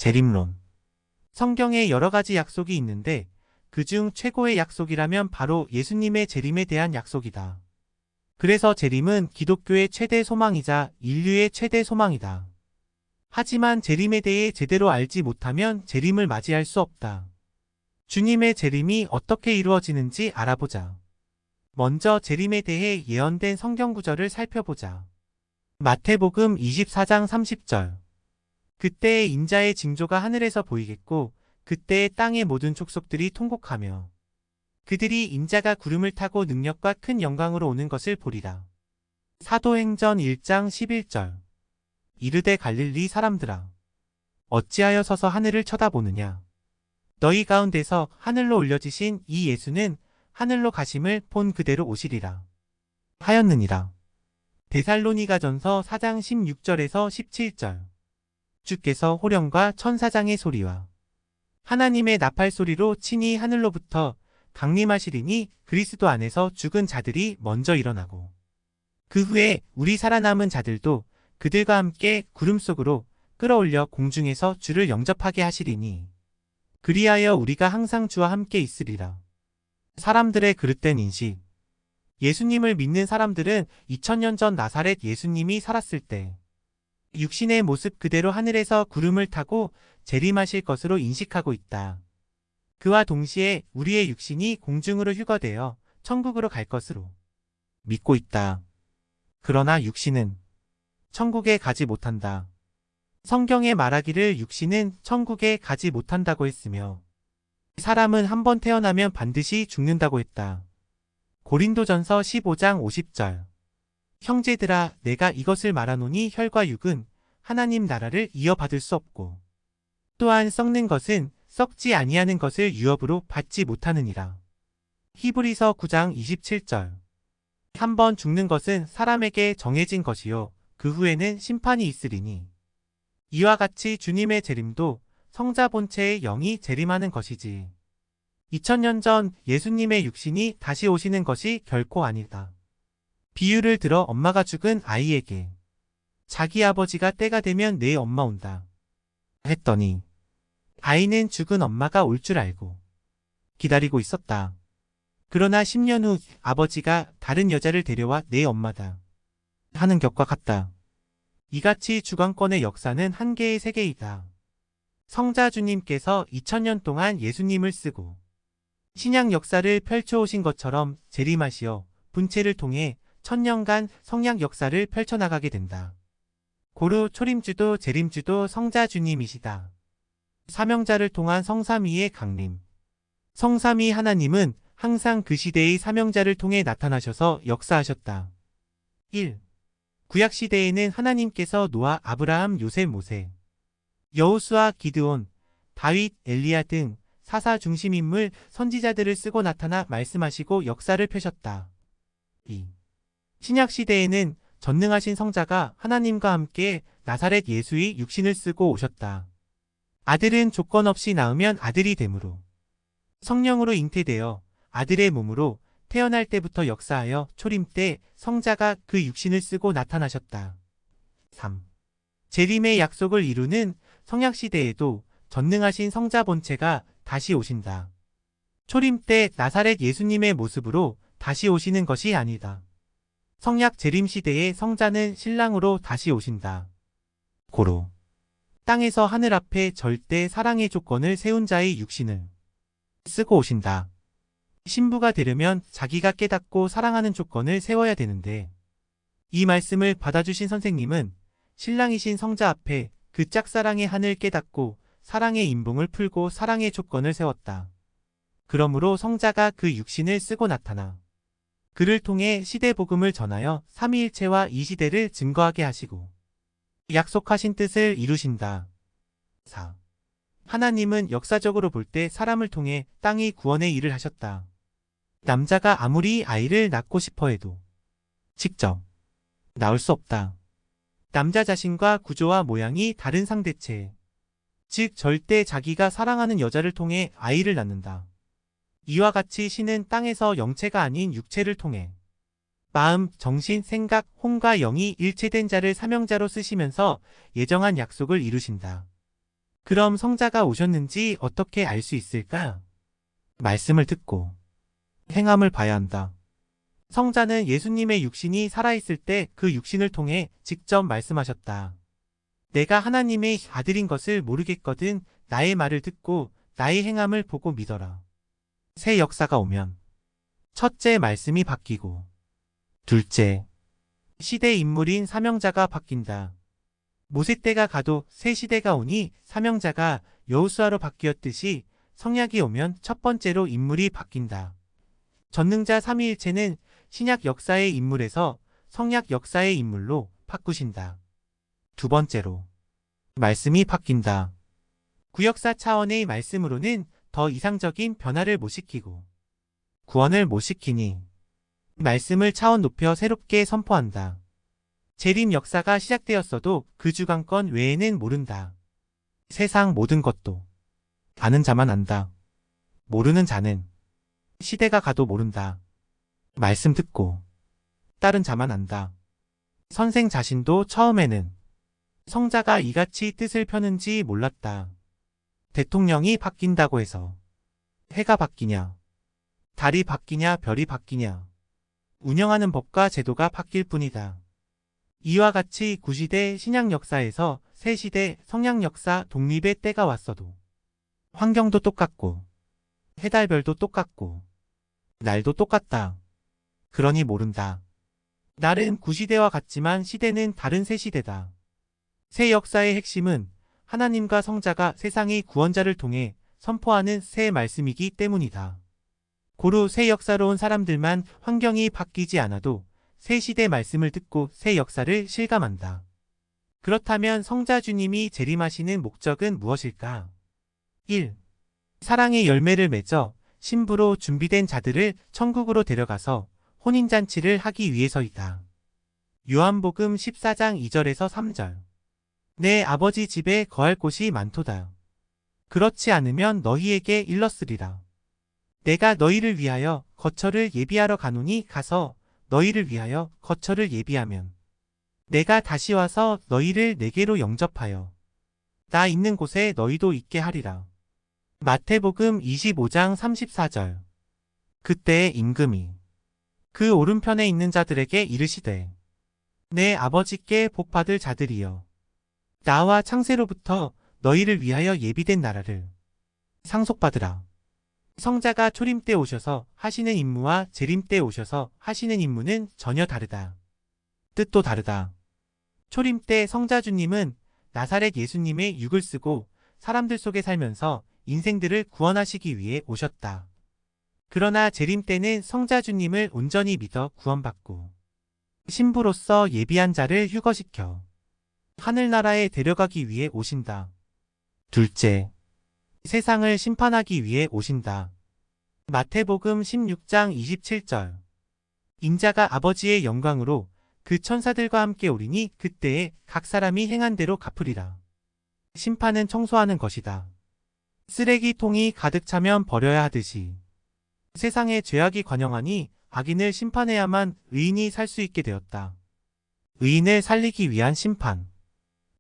재림론. 성경에 여러 가지 약속이 있는데 그중 최고의 약속이라면 바로 예수님의 재림에 대한 약속이다. 그래서 재림은 기독교의 최대 소망이자 인류의 최대 소망이다. 하지만 재림에 대해 제대로 알지 못하면 재림을 맞이할 수 없다. 주님의 재림이 어떻게 이루어지는지 알아보자. 먼저 재림에 대해 예언된 성경 구절을 살펴보자. 마태복음 24장 30절. 그때의 인자의 징조가 하늘에서 보이겠고 그때의 땅의 모든 족속들이 통곡하며 그들이 인자가 구름을 타고 능력과 큰 영광으로 오는 것을 보리라. 사도행전 1장 11절. 이르되 갈릴리 사람들아 어찌하여 서서 하늘을 쳐다보느냐. 너희 가운데서 하늘로 올려지신 이 예수는 하늘로 가심을 본 그대로 오시리라 하였느니라. 데살로니가전서 4장 16절에서 17절. 주께서 호령과 천사장의 소리와 하나님의 나팔 소리로 친히 하늘로부터 강림하시리니 그리스도 안에서 죽은 자들이 먼저 일어나고 그 후에 우리 살아남은 자들도 그들과 함께 구름 속으로 끌어올려 공중에서 주를 영접하게 하시리니 그리하여 우리가 항상 주와 함께 있으리라. 사람들의 그릇된 인식. 예수님을 믿는 사람들은 2000년 전 나사렛 예수님이 살았을 때 육신의 모습 그대로 하늘에서 구름을 타고 재림하실 것으로 인식하고 있다. 그와 동시에 우리의 육신이 공중으로 휴거되어 천국으로 갈 것으로 믿고 있다. 그러나 육신은 천국에 가지 못한다. 성경에 말하기를 육신은 천국에 가지 못한다고 했으며 사람은 한번 태어나면 반드시 죽는다고 했다. 고린도전서 15장 50절. 형제들아 내가 이것을 말하노니 혈과 육은 하나님 나라를 이어받을 수 없고 또한 썩는 것은 썩지 아니하는 것을 유업으로 받지 못하느니라. 히브리서 9장 27절. 한번 죽는 것은 사람에게 정해진 것이요 그 후에는 심판이 있으리니 이와 같이 주님의 재림도 성자 본체의 영이 재림하는 것이지 2000년 전 예수님의 육신이 다시 오시는 것이 결코 아니다. 비유를 들어 엄마가 죽은 아이에게 자기 아버지가 때가 되면 내 엄마 온다 했더니 아이는 죽은 엄마가 올 줄 알고 기다리고 있었다. 그러나 10년 후 아버지가 다른 여자를 데려와 내 엄마다 하는 격과 같다. 이같이 주관권의 역사는 한 개의 세계이다. 성자 주님께서 2000년 동안 예수님을 쓰고 신약 역사를 펼쳐오신 것처럼 재림하시어 분체를 통해 1000년간 성약 역사를 펼쳐나가게 된다. 고루 초림주도 재림주도 성자 주님이시다. 사명자를 통한 성삼위의 강림. 성삼위 하나님은 항상 그 시대의 사명자를 통해 나타나셔서 역사하셨다. 1. 구약시대에는 하나님께서 노아, 아브라함, 요셉, 모세, 여호수아, 기드온, 다윗, 엘리야 등 사사 중심 인물 선지자들을 쓰고 나타나 말씀하시고 역사를 펴셨다. 2. 신약시대에는 전능하신 성자가 하나님과 함께 나사렛 예수의 육신을 쓰고 오셨다. 아들은 조건 없이 낳으면 아들이 되므로 성령으로 잉태되어 아들의 몸으로 태어날 때부터 역사하여 초림 때 성자가 그 육신을 쓰고 나타나셨다. 3. 재림의 약속을 이루는 성약시대에도 전능하신 성자 본체가 다시 오신다. 초림 때 나사렛 예수님의 모습으로 다시 오시는 것이 아니다. 성약 재림 시대의 성자는 신랑으로 다시 오신다. 고로 땅에서 하늘 앞에 절대 사랑의 조건을 세운 자의 육신을 쓰고 오신다. 신부가 되려면 자기가 깨닫고 사랑하는 조건을 세워야 되는데 이 말씀을 받아주신 선생님은 신랑이신 성자 앞에 그 짝사랑의 한을 깨닫고 사랑의 인봉을 풀고 사랑의 조건을 세웠다. 그러므로 성자가 그 육신을 쓰고 나타나 그를 통해 시대복음을 전하여 삼위일체와 이 시대를 증거하게 하시고 약속하신 뜻을 이루신다. 4. 하나님은 역사적으로 볼 때 사람을 통해 땅의 구원의 일을 하셨다. 남자가 아무리 아이를 낳고 싶어 해도 직접 낳을 수 없다. 남자 자신과 구조와 모양이 다른 상대체, 즉 절대 자기가 사랑하는 여자를 통해 아이를 낳는다. 이와 같이 신은 땅에서 영체가 아닌 육체를 통해 마음, 정신, 생각, 혼과 영이 일체된 자를 사명자로 쓰시면서 예정한 약속을 이루신다. 그럼 성자가 오셨는지 어떻게 알 수 있을까? 말씀을 듣고 행함을 봐야 한다. 성자는 예수님의 육신이 살아있을 때 그 육신을 통해 직접 말씀하셨다. 내가 하나님의 아들인 것을 모르겠거든 나의 말을 듣고 나의 행함을 보고 믿어라. 새 역사가 오면 첫째 말씀이 바뀌고 둘째 시대 인물인 사명자가 바뀐다. 모세 때가 가도 새 시대가 오니 사명자가 여호수아로 바뀌었듯이 성약이 오면 첫 번째로 인물이 바뀐다. 전능자 삼위일체는 신약 역사의 인물에서 성약 역사의 인물로 바꾸신다. 두 번째로 말씀이 바뀐다. 구역사 차원의 말씀으로는 더 이상적인 변화를 못 시키고 구원을 못 시키니 말씀을 차원 높여 새롭게 선포한다. 재림 역사가 시작되었어도 그 주관권 외에는 모른다. 세상 모든 것도 아는 자만 안다. 모르는 자는 시대가 가도 모른다. 말씀 듣고 따른 자만 안다. 선생 자신도 처음에는 성자가 이같이 뜻을 펴는지 몰랐다. 대통령이 바뀐다고 해서 해가 바뀌냐, 달이 바뀌냐, 별이 바뀌냐, 운영하는 법과 제도가 바뀔 뿐이다. 이와 같이 구시대 신약 역사에서 새시대 성약 역사 독립의 때가 왔어도 환경도 똑같고 해달별도 똑같고 날도 똑같다. 그러니 모른다. 날은 구시대와 같지만 시대는 다른 새시대다. 새 역사의 핵심은 하나님과 성자가 세상의 구원자를 통해 선포하는 새 말씀이기 때문이다. 고로 새 역사로 온 사람들만 환경이 바뀌지 않아도 새 시대 말씀을 듣고 새 역사를 실감한다. 그렇다면 성자 주님이 재림하시는 목적은 무엇일까? 1. 사랑의 열매를 맺어 신부로 준비된 자들을 천국으로 데려가서 혼인잔치를 하기 위해서이다. 요한복음 14장 2절에서 3절. 내 아버지 집에 거할 곳이 많도다. 그렇지 않으면 너희에게 일렀으리라. 내가 너희를 위하여 거처를 예비하러 가노니 가서 너희를 위하여 거처를 예비하면 내가 다시 와서 너희를 내게로 영접하여 나 있는 곳에 너희도 있게 하리라. 마태복음 25장 34절. 그때에 임금이 그 오른편에 있는 자들에게 이르시되 내 아버지께 복받을 자들이여 나와 창세로부터 너희를 위하여 예비된 나라를 상속받으라. 성자가 초림 때 오셔서 하시는 임무와 재림 때 오셔서 하시는 임무는 전혀 다르다. 뜻도 다르다. 초림 때 성자 주님은 나사렛 예수님의 육을 쓰고 사람들 속에 살면서 인생들을 구원하시기 위해 오셨다. 그러나 재림 때는 성자 주님을 온전히 믿어 구원받고 신부로서 예비한 자를 휴거시켜 하늘나라에 데려가기 위해 오신다. 둘째, 세상을 심판하기 위해 오신다. 마태복음 16장 27절. 인자가 아버지의 영광으로 그 천사들과 함께 오리니 그때에 각 사람이 행한 대로 갚으리라. 심판은 청소하는 것이다. 쓰레기통이 가득 차면 버려야 하듯이 세상에 죄악이 관영하니 악인을 심판해야만 의인이 살 수 있게 되었다. 의인을 살리기 위한 심판.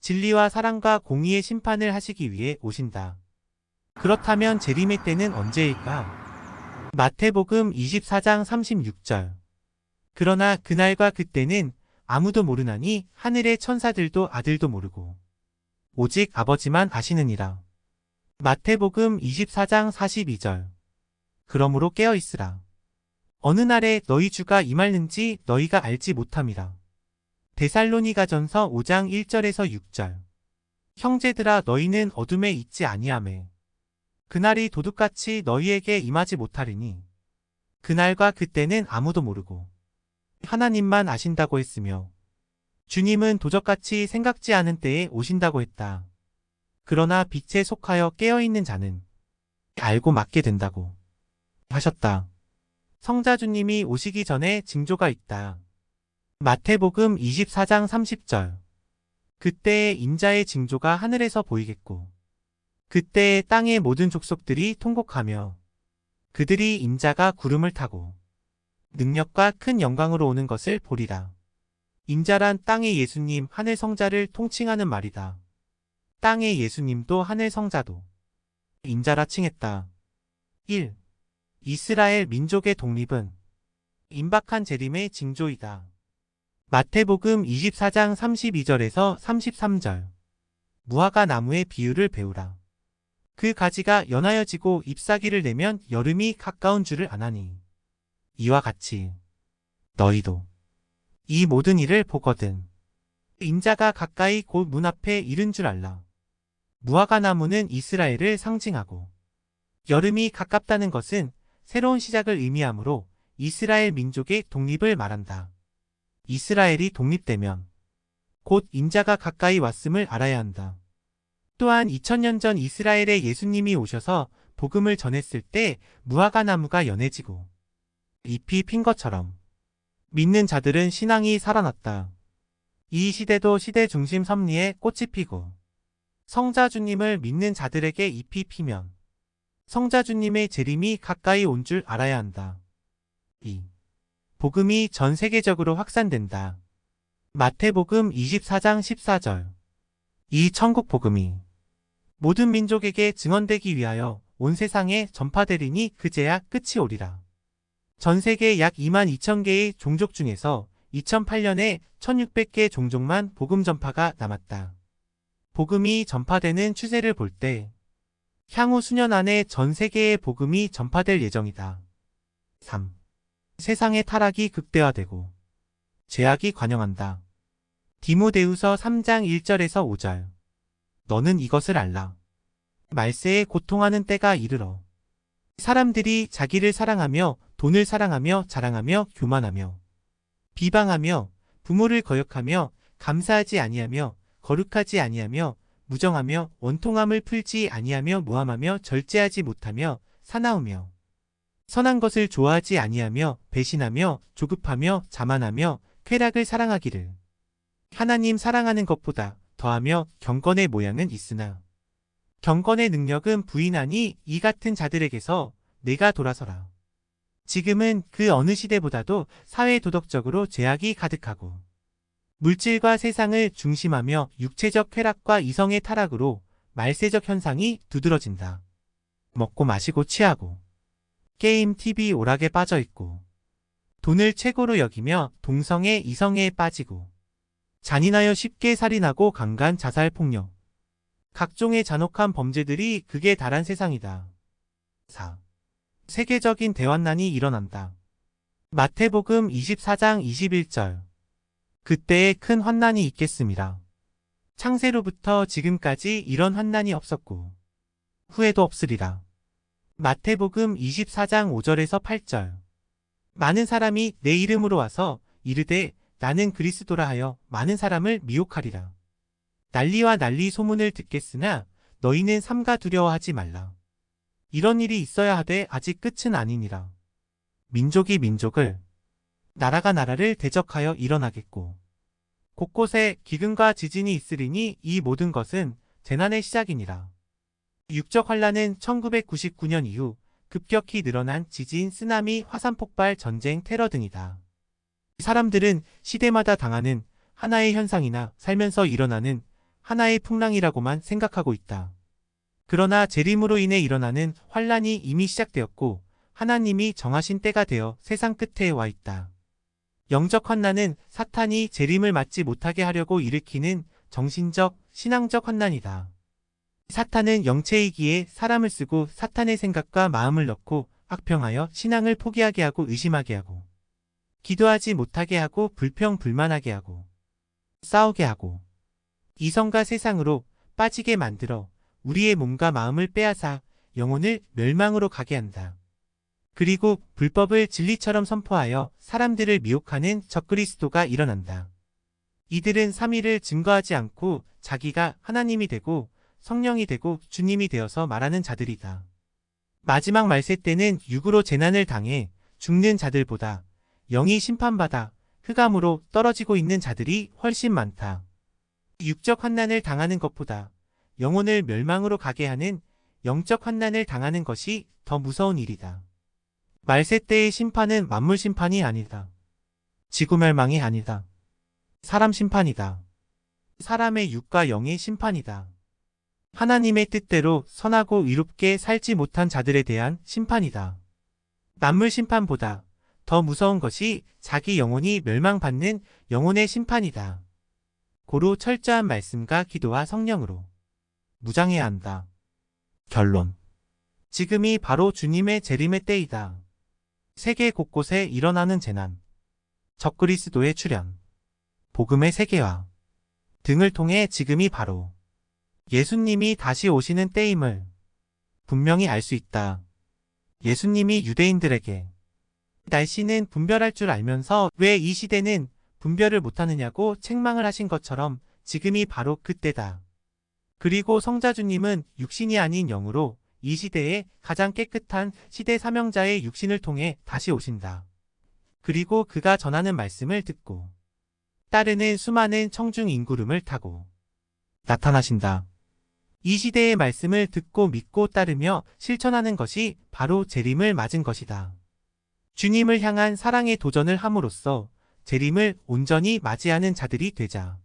진리와 사랑과 공의의 심판을 하시기 위해 오신다. 그렇다면 재림의 때는 언제일까? 마태복음 24장 36절. 그러나 그날과 그때는 아무도 모르나니 하늘의 천사들도 아들도 모르고 오직 아버지만 아시느니라. 마태복음 24장 42절. 그러므로 깨어있으라. 어느 날에 너희 주가 임할는지 너희가 알지 못함이라. 데살로니가전서 5장 1절에서 6절. 형제들아 너희는 어둠에 있지 아니하매 그날이 도둑같이 너희에게 임하지 못하리니 그날과 그때는 아무도 모르고 하나님만 아신다고 했으며 주님은 도적같이 생각지 않은 때에 오신다고 했다. 그러나 빛에 속하여 깨어있는 자는 알고 맡게 된다고 하셨다. 성자 주님이 오시기 전에 징조가 있다. 마태복음 24장 30절. 그때에 인자의 징조가 하늘에서 보이겠고 그때에 땅의 모든 족속들이 통곡하며 그들이 인자가 구름을 타고 능력과 큰 영광으로 오는 것을 보리라. 인자란 땅의 예수님 하늘 성자를 통칭하는 말이다. 땅의 예수님도 하늘 성자도 인자라 칭했다. 1. 이스라엘 민족의 독립은 임박한 재림의 징조이다. 마태복음 24장 32절에서 33절. 무화과 나무의 비유를 배우라. 그 가지가 연하여지고 잎사귀를 내면 여름이 가까운 줄을 아나니 이와 같이 너희도 이 모든 일을 보거든 인자가 가까이 곧 문 앞에 이른 줄 알라. 무화과 나무는 이스라엘을 상징하고 여름이 가깝다는 것은 새로운 시작을 의미하므로 이스라엘 민족의 독립을 말한다. 이스라엘이 독립되면 곧 인자가 가까이 왔음을 알아야 한다. 또한 2000년 전 이스라엘에 예수님이 오셔서 복음을 전했을 때 무화과 나무가 연해지고 잎이 핀 것처럼 믿는 자들은 신앙이 살아났다. 이 시대도 시대 중심 섭리에 꽃이 피고 성자 주님을 믿는 자들에게 잎이 피면 성자 주님의 재림이 가까이 온 줄 알아야 한다. 2. 복음이 전 세계적으로 확산된다. 마태복음 24장 14절. 이 천국 복음이 모든 민족에게 증언되기 위하여 온 세상에 전파되리니 그제야 끝이 오리라. 전 세계 약 22,000개의 종족 중에서 2008년에 1,600개 종족만 복음 전파가 남았다. 복음이 전파되는 추세를 볼 때 향후 수년 안에 전 세계에 복음이 전파될 예정이다. 3. 세상의 타락이 극대화되고 죄악이 관영한다. 디모데후서 3장 1절에서 5절. 너는 이것을 알라. 말세에 고통하는 때가 이르러 사람들이 자기를 사랑하며 돈을 사랑하며 자랑하며 교만하며 비방하며 부모를 거역하며 감사하지 아니하며 거룩하지 아니하며 무정하며 원통함을 풀지 아니하며 모함하며 절제하지 못하며 사나우며 선한 것을 좋아하지 아니하며 배신하며 조급하며 자만하며 쾌락을 사랑하기를 하나님 사랑하는 것보다 더하며 경건의 모양은 있으나 경건의 능력은 부인하니 이 같은 자들에게서 내가 돌아서라. 지금은 그 어느 시대보다도 사회 도덕적으로 죄악이 가득하고 물질과 세상을 중심하며 육체적 쾌락과 이성의 타락으로 말세적 현상이 두드러진다. 먹고 마시고 취하고 게임, TV, 오락에 빠져 있고 돈을 최고로 여기며 동성애, 이성애에 빠지고 잔인하여 쉽게 살인하고 강간, 자살, 폭력 각종의 잔혹한 범죄들이 극에 달한 세상이다. 4. 세계적인 대환난이 일어난다. 마태복음 24장 21절. 그때에 큰 환난이 있겠습니다. 창세로부터 지금까지 이런 환난이 없었고 후에도 없으리라. 마태복음 24장 5절에서 8절. 많은 사람이 내 이름으로 와서 이르되 나는 그리스도라 하여 많은 사람을 미혹하리라. 난리와 난리 소문을 듣겠으나 너희는 삼가 두려워하지 말라. 이런 일이 있어야 하되 아직 끝은 아니니라. 민족이 민족을 나라가 나라를 대적하여 일어나겠고 곳곳에 기근과 지진이 있으리니 이 모든 것은 재난의 시작이니라. 육적 환란은 1999년 이후 급격히 늘어난 지진, 쓰나미, 화산 폭발, 전쟁, 테러 등이다. 사람들은 시대마다 당하는 하나의 현상이나 살면서 일어나는 하나의 풍랑이라고만 생각하고 있다. 그러나 재림으로 인해 일어나는 환란이 이미 시작되었고 하나님이 정하신 때가 되어 세상 끝에 와 있다. 영적 환난은 사탄이 재림을 맞지 못하게 하려고 일으키는 정신적, 신앙적 환난이다. 사탄은 영체이기에 사람을 쓰고 사탄의 생각과 마음을 넣고 악평하여 신앙을 포기하게 하고 의심하게 하고 기도하지 못하게 하고 불평불만하게 하고 싸우게 하고 이성과 세상으로 빠지게 만들어 우리의 몸과 마음을 빼앗아 영혼을 멸망으로 가게 한다. 그리고 불법을 진리처럼 선포하여 사람들을 미혹하는 적그리스도가 일어난다. 이들은 삼위를 증거하지 않고 자기가 하나님이 되고 성령이 되고 주님이 되어서 말하는 자들이다. 마지막 말세 때는 육으로 재난을 당해 죽는 자들보다 영이 심판받아 흑암으로 떨어지고 있는 자들이 훨씬 많다. 육적 환난을 당하는 것보다 영혼을 멸망으로 가게 하는 영적 환난을 당하는 것이 더 무서운 일이다. 말세 때의 심판은 만물 심판이 아니다. 지구 멸망이 아니다. 사람 심판이다. 사람의 육과 영의 심판이다. 하나님의 뜻대로 선하고 의롭게 살지 못한 자들에 대한 심판이다. 만물 심판보다 더 무서운 것이 자기 영혼이 멸망받는 영혼의 심판이다. 고로 철저한 말씀과 기도와 성령으로 무장해야 한다. 결론. 지금이 바로 주님의 재림의 때이다. 세계 곳곳에 일어나는 재난, 적그리스도의 출현, 복음의 세계화 등을 통해 지금이 바로 예수님이 다시 오시는 때임을 분명히 알 수 있다. 예수님이 유대인들에게 날씨는 분별할 줄 알면서 왜 이 시대는 분별을 못하느냐고 책망을 하신 것처럼 지금이 바로 그때다. 그리고 성자주님은 육신이 아닌 영으로 이 시대의 가장 깨끗한 시대 사명자의 육신을 통해 다시 오신다. 그리고 그가 전하는 말씀을 듣고 따르는 수많은 청중 인구름을 타고 나타나신다. 이 시대의 말씀을 듣고 믿고 따르며 실천하는 것이 바로 재림을 맞은 것이다. 주님을 향한 사랑의 도전을 함으로써 재림을 온전히 맞이하는 자들이 되자.